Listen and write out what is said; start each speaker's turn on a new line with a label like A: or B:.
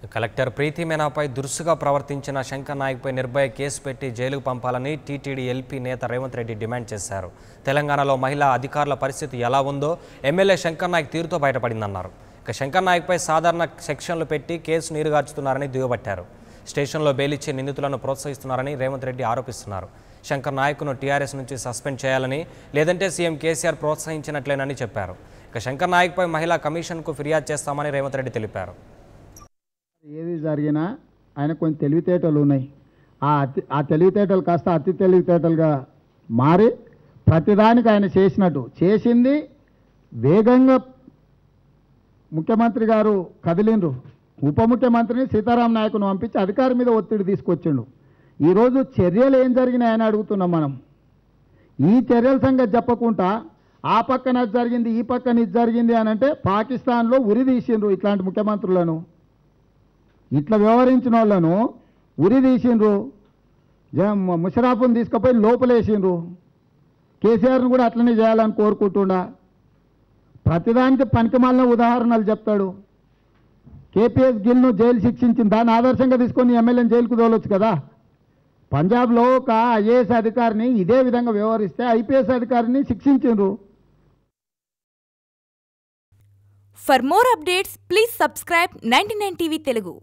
A: Collector ప్రీతి మీనాపై దురుసుగా ప్రవర్తించిన Shankar నాయక్పై Nirbhaya case పెట్టి జైలుకు పంపాలని టీటీడీ ఎల్పీ నేత రేవంత్ రెడ్డి డిమాండ్ చేశారు. తెలంగాణలో మహిళా అధికారుల పరిస్థితి ఎలా ఉందో ఎమ్మెల్యే శంకర్ నాయక్ తీరుతో బయటపడిందన్నారు. ఇక శంకర్ నాయక్పై సాధారణ సెక్షన్లు పెట్టి కేసు నీరుగార్చుతున్నారని దుయ్యబట్టారు. స్టేషన్లో బెయిలిచ్చే నిందితులను ప్రోత్సహిస్తున్నారని రేవంత్ రెడ్డి ఆరోపిస్తున్నారు. శంకర్ నాయక్ను టీఆర్ఎస్ నుంచి సస్పెండ్ చేయాలని, లేదంటే సీఎం కేసీఆర్ ప్రోత్సహించినట్లేనని చెప్పారు. ఇక శంకర్ నాయక్పై మహిళా కమిషన్కు ఫిర్యాదు చేస్తామని రేవంత్ రెడ్డి తెలిపారు.
B: ఏది జరిగినా ఆయన కొన్ని తెలివితేటలు ఉన్నాయి. ఆ తెలివితేటలు కాస్త అతి తెలివితేటలుగా మారి ప్రతిదానికి ఆయన చేసింది వేగంగా ముఖ్యమంత్రి గారు కదిలిండ్రు. ఉప ముఖ్యమంత్రిని సీతారాం నాయకును పంపించి అధికారి మీద ఒత్తిడి తీసుకొచ్చిండు. ఈరోజు చర్యలు ఏం జరిగినాయి అని అడుగుతున్నాం మనం. ఈ చర్యల సంగతి చెప్పకుండా ఆ పక్కన జరిగింది ఈ పక్కన ఇది జరిగింది అని అంటే పాకిస్తాన్లో ఉరి తీసిండ్రు. ఇట్లాంటి ముఖ్యమంత్రులను, ఇట్లా వ్యవహరించిన వాళ్ళను ఉరి తీసిండ్రు. ముషరాఫ్ను తీసుకుపోయి లోపలేసిండ్రు. కేసీఆర్ను కూడా అట్లనే చేయాలని కోరుకుంటుండా. ప్రతిదానికి పనికిమాలిన ఉదాహరణలు చెప్తాడు. కేపీఎస్ గిల్ను జైలు శిక్షించింది, దాన్ని ఆదర్శంగా తీసుకొని ఎమ్మెల్యేని జైలుకు తోలొచ్చు కదా. పంజాబ్లో ఒక ఐఏఎస్ అధికారిని ఇదే విధంగా వ్యవహరిస్తే ఐపీఎస్ అధికారిని శిక్షించిండ్రు.
C: For more updates, please subscribe 99 TV Telugu.